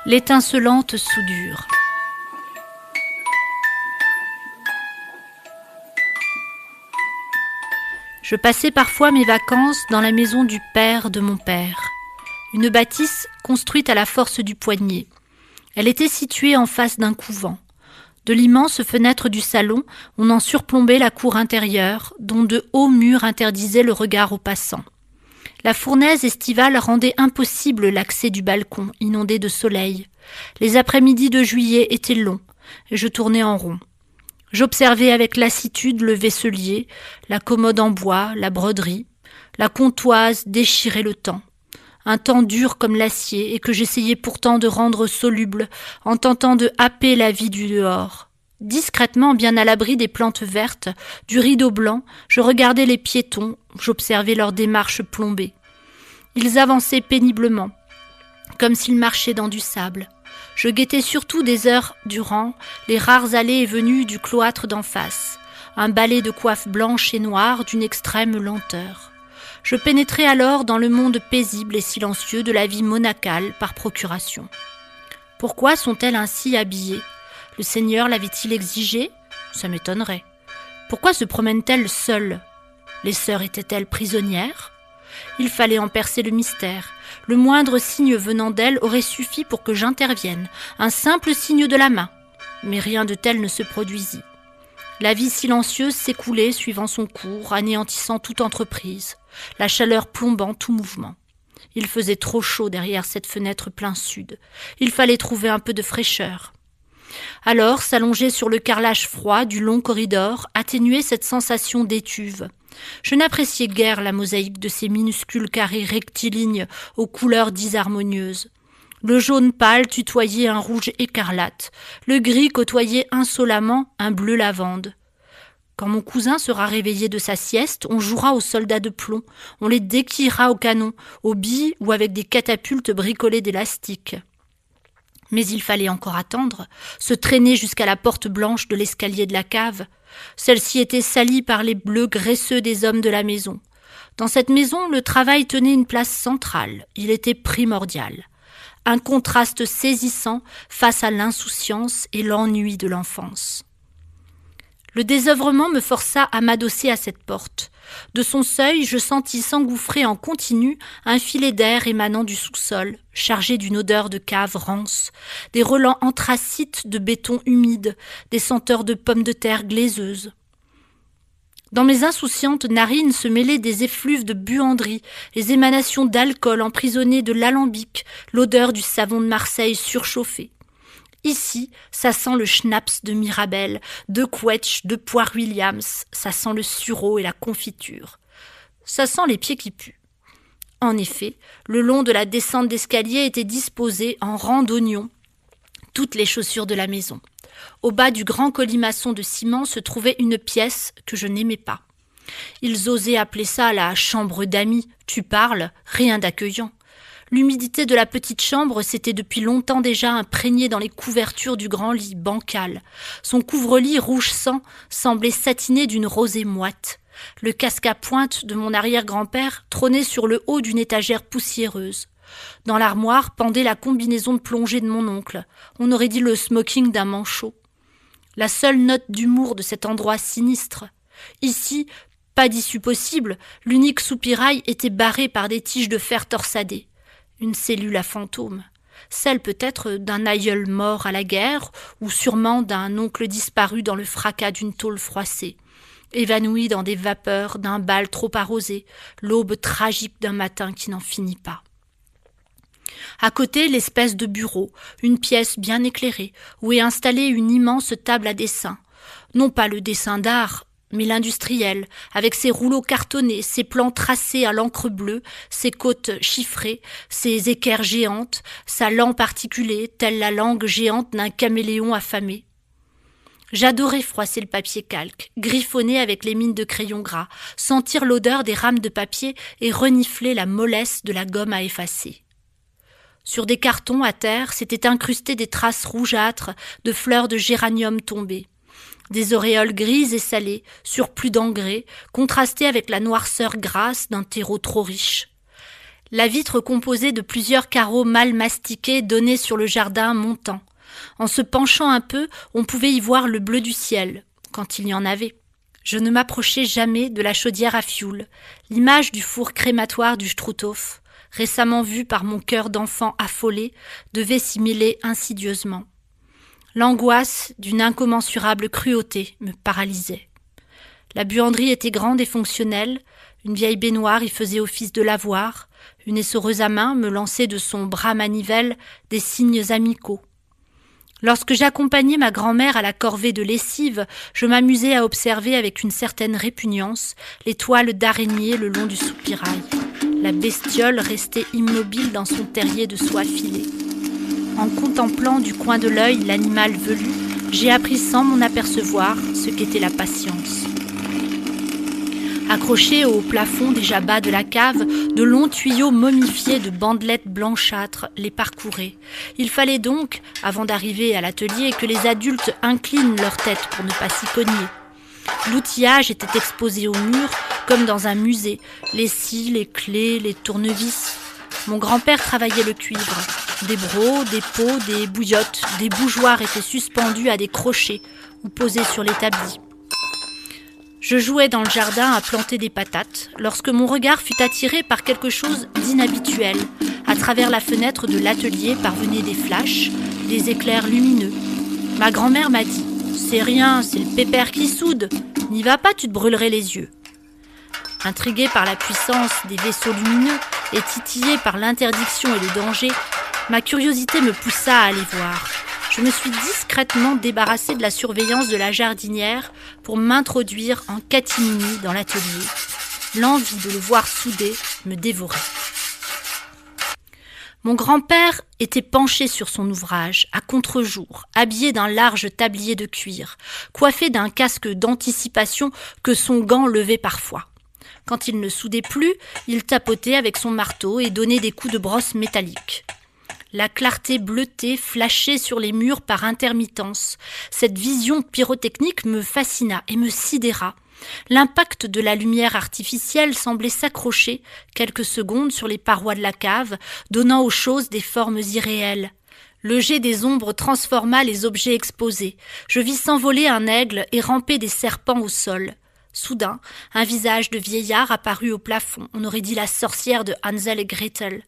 L'étincelante soudure. Je passais parfois mes vacances dans la maison du père de mon père, une bâtisse construite à la force du poignet. Elle était située en face d'un couvent. De l'immense fenêtre du salon, on en surplombait la cour intérieure, dont de hauts murs interdisaient le regard aux passants. La fournaise estivale rendait impossible l'accès du balcon, inondé de soleil. Les après-midi de juillet étaient longs, et je tournais en rond. J'observais avec lassitude le vaisselier, la commode en bois, la broderie, la comptoise déchirer le temps. Un temps dur comme l'acier et que j'essayais pourtant de rendre soluble en tentant de happer la vie du dehors. Discrètement, bien à l'abri des plantes vertes, du rideau blanc, je regardais les piétons, j'observais leur démarche plombée. Ils avançaient péniblement, comme s'ils marchaient dans du sable. Je guettais surtout des heures durant les rares allées et venues du cloître d'en face, un balai de coiffes blanches et noires d'une extrême lenteur. Je pénétrais alors dans le monde paisible et silencieux de la vie monacale par procuration. Pourquoi sont-elles ainsi habillées ? Le Seigneur l'avait-il exigé ? Ça m'étonnerait. Pourquoi se promènent-elles seules ? Les sœurs étaient-elles prisonnières ? Il fallait en percer le mystère. Le moindre signe venant d'elles aurait suffi pour que j'intervienne, un simple signe de la main. Mais rien de tel ne se produisit. La vie silencieuse s'écoulait suivant son cours, anéantissant toute entreprise, la chaleur plombant tout mouvement. Il faisait trop chaud derrière cette fenêtre plein sud. Il fallait trouver un peu de fraîcheur. Alors, s'allonger sur le carrelage froid du long corridor atténuait cette sensation d'étuve. Je n'appréciais guère la mosaïque de ces minuscules carrés rectilignes aux couleurs disharmonieuses. Le jaune pâle tutoyait un rouge écarlate, le gris côtoyait insolemment un bleu lavande. Quand mon cousin sera réveillé de sa sieste, on jouera aux soldats de plomb, on les déquillera au canon, aux billes ou avec des catapultes bricolées d'élastique. Mais il fallait encore attendre, se traîner jusqu'à la porte blanche de l'escalier de la cave. Celle-ci était salie par les bleus graisseux des hommes de la maison. Dans cette maison, le travail tenait une place centrale, il était primordial. Un contraste saisissant face à l'insouciance et l'ennui de l'enfance. Le désœuvrement me força à m'adosser à cette porte. De son seuil, je sentis s'engouffrer en continu un filet d'air émanant du sous-sol, chargé d'une odeur de cave rance, des relents anthracites de béton humide, des senteurs de pommes de terre glaiseuses. Dans mes insouciantes narines se mêlaient des effluves de buanderie, les émanations d'alcool emprisonné de l'alambic, l'odeur du savon de Marseille surchauffé. Ici, ça sent le schnapps de Mirabelle, de Quetch, de Poire Williams, ça sent le sureau et la confiture. Ça sent les pieds qui puent. En effet, le long de la descente d'escalier étaient disposées en rang d'oignons toutes les chaussures de la maison. Au bas du grand colimaçon de ciment se trouvait une pièce que je n'aimais pas. Ils osaient appeler ça la chambre d'amis. Tu parles, rien d'accueillant. L'humidité de la petite chambre s'était depuis longtemps déjà imprégnée dans les couvertures du grand lit bancal. Son couvre-lit rouge sang semblait satiné d'une rosée moite. Le casque à pointe de mon arrière-grand-père trônait sur le haut d'une étagère poussiéreuse. Dans l'armoire pendait la combinaison de plongée de mon oncle. On aurait dit le smoking d'un manchot. La seule note d'humour de cet endroit sinistre. Ici, pas d'issue possible, l'unique soupirail était barré par des tiges de fer torsadées. Une cellule à fantôme, celle peut-être d'un aïeul mort à la guerre ou sûrement d'un oncle disparu dans le fracas d'une tôle froissée, évanoui dans des vapeurs d'un bal trop arrosé, l'aube tragique d'un matin qui n'en finit pas. À côté, l'espèce de bureau, une pièce bien éclairée, où est installée une immense table à dessin. Non pas le dessin d'art, mais l'industriel, avec ses rouleaux cartonnés, ses plans tracés à l'encre bleue, ses côtes chiffrées, ses équerres géantes, sa lampe articulée, telle la langue géante d'un caméléon affamé. J'adorais froisser le papier calque, griffonner avec les mines de crayon gras, sentir l'odeur des rames de papier et renifler la mollesse de la gomme à effacer. Sur des cartons à terre s'étaient incrustées des traces rougeâtres de fleurs de géranium tombées. Des auréoles grises et salées, surplus d'engrais, contrastées avec la noirceur grasse d'un terreau trop riche. La vitre composée de plusieurs carreaux mal mastiqués donnait sur le jardin montant. En se penchant un peu, on pouvait y voir le bleu du ciel, quand il y en avait. Je ne m'approchais jamais de la chaudière à fioul, l'image du four crématoire du Struthof, récemment vue par mon cœur d'enfant affolé, devait s'y mêler insidieusement. L'angoisse d'une incommensurable cruauté me paralysait. La buanderie était grande et fonctionnelle, une vieille baignoire y faisait office de lavoir, une essoreuse à main me lançait de son bras manivelle des signes amicaux. Lorsque j'accompagnais ma grand-mère à la corvée de lessive, je m'amusais à observer avec une certaine répugnance les toiles d'araignée le long du soupirail. La bestiole restait immobile dans son terrier de soie filée. En contemplant du coin de l'œil l'animal velu, j'ai appris sans m'en apercevoir ce qu'était la patience. Accrochés au plafond déjà bas de la cave, de longs tuyaux momifiés de bandelettes blanchâtres les parcouraient. Il fallait donc, avant d'arriver à l'atelier, que les adultes inclinent leur tête pour ne pas s'y cogner. L'outillage était exposé au mur, comme dans un musée. Les scies, les clés, les tournevis. Mon grand-père travaillait le cuivre. Des brocs, des pots, des bouillottes, des bougeoirs étaient suspendus à des crochets ou posés sur l'établi. Je jouais dans le jardin à planter des patates lorsque mon regard fut attiré par quelque chose d'inhabituel. À travers la fenêtre de l'atelier parvenaient des flashs, des éclairs lumineux. Ma grand-mère m'a dit « C'est rien, c'est le pépère qui soude. N'y va pas, tu te brûlerais les yeux. » Intrigué par la puissance des vaisseaux lumineux et titillé par l'interdiction et le danger, ma curiosité me poussa à aller voir. Je me suis discrètement débarrassée de la surveillance de la jardinière pour m'introduire en catimini dans l'atelier. L'envie de le voir souder me dévorait. Mon grand-père était penché sur son ouvrage, à contre-jour, habillé d'un large tablier de cuir, coiffé d'un casque d'anticipation que son gant levait parfois. Quand il ne soudait plus, il tapotait avec son marteau et donnait des coups de brosse métalliques. La clarté bleutée flashait sur les murs par intermittence. Cette vision pyrotechnique me fascina et me sidéra. L'impact de la lumière artificielle semblait s'accrocher quelques secondes sur les parois de la cave, donnant aux choses des formes irréelles. Le jet des ombres transforma les objets exposés. Je vis s'envoler un aigle et ramper des serpents au sol. Soudain, un visage de vieillard apparut au plafond. On aurait dit la sorcière de Hansel et Gretel.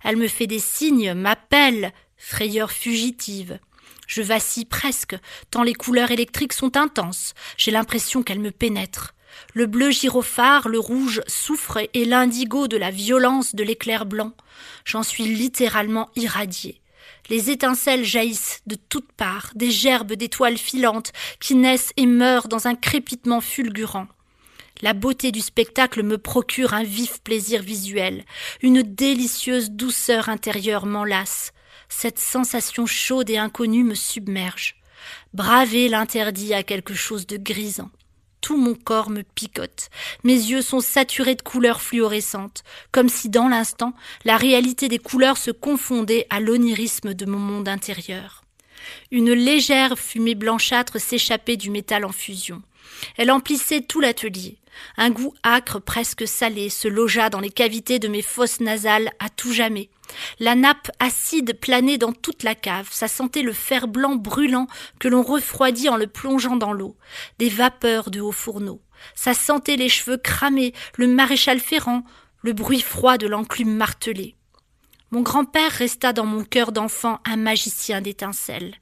Elle me fait des signes, m'appelle, frayeur fugitive. Je vacille presque, tant les couleurs électriques sont intenses. J'ai l'impression qu'elles me pénètrent. Le bleu gyrophare, le rouge soufre et l'indigo de la violence de l'éclair blanc. J'en suis littéralement irradiée. Les étincelles jaillissent de toutes parts, des gerbes d'étoiles filantes qui naissent et meurent dans un crépitement fulgurant. La beauté du spectacle me procure un vif plaisir visuel, une délicieuse douceur intérieure m'enlace. Cette sensation chaude et inconnue me submerge. Braver l'interdit a quelque chose de grisant. Tout mon corps me picote. Mes yeux sont saturés de couleurs fluorescentes, comme si dans l'instant, la réalité des couleurs se confondait à l'onirisme de mon monde intérieur. Une légère fumée blanchâtre s'échappait du métal en fusion. Elle emplissait tout l'atelier. Un goût âcre, presque salé, se logea dans les cavités de mes fosses nasales à tout jamais. La nappe acide planait dans toute la cave. Ça sentait le fer blanc brûlant que l'on refroidit en le plongeant dans l'eau. Des vapeurs de hauts fourneaux. Ça sentait les cheveux cramés, le maréchal Ferrand, le bruit froid de l'enclume martelée. Mon grand-père resta dans mon cœur d'enfant un magicien d'étincelles.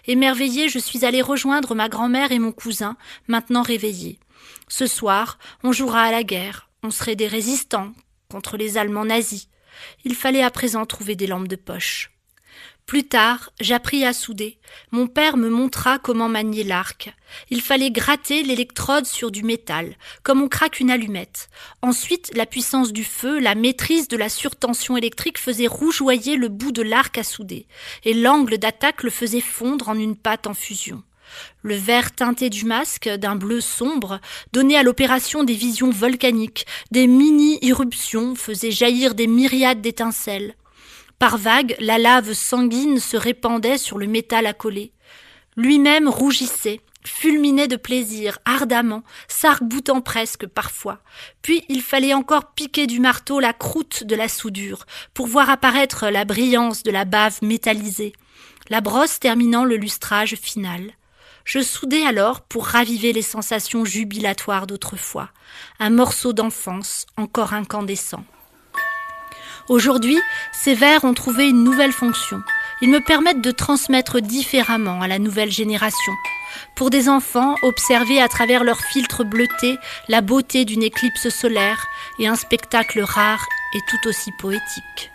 Émerveillée, je suis allée rejoindre ma grand-mère et mon cousin, maintenant réveillés. Ce soir, on jouera à la guerre. On serait des résistants contre les Allemands nazis. Il fallait à présent trouver des lampes de poche. Plus tard, j'appris à souder. Mon père me montra comment manier l'arc. Il fallait gratter l'électrode sur du métal, comme on craque une allumette. Ensuite, la puissance du feu, la maîtrise de la surtension électrique faisait rougeoyer le bout de l'arc à souder, et l'angle d'attaque le faisait fondre en une pâte en fusion. Le vert teinté du masque, d'un bleu sombre, donnait à l'opération des visions volcaniques, des mini-irruptions faisaient jaillir des myriades d'étincelles. Par vagues, la lave sanguine se répandait sur le métal accolé. Lui-même rougissait, fulminaient de plaisir, ardemment, s'arc-boutant presque parfois. Puis il fallait encore piquer du marteau la croûte de la soudure pour voir apparaître la brillance de la bave métallisée, la brosse terminant le lustrage final. Je soudais alors pour raviver les sensations jubilatoires d'autrefois, un morceau d'enfance encore incandescent. Aujourd'hui, ces verres ont trouvé une nouvelle fonction. Ils me permettent de transmettre différemment à la nouvelle génération. Pour des enfants, observer à travers leurs filtres bleutés la beauté d'une éclipse solaire et un spectacle rare et tout aussi poétique.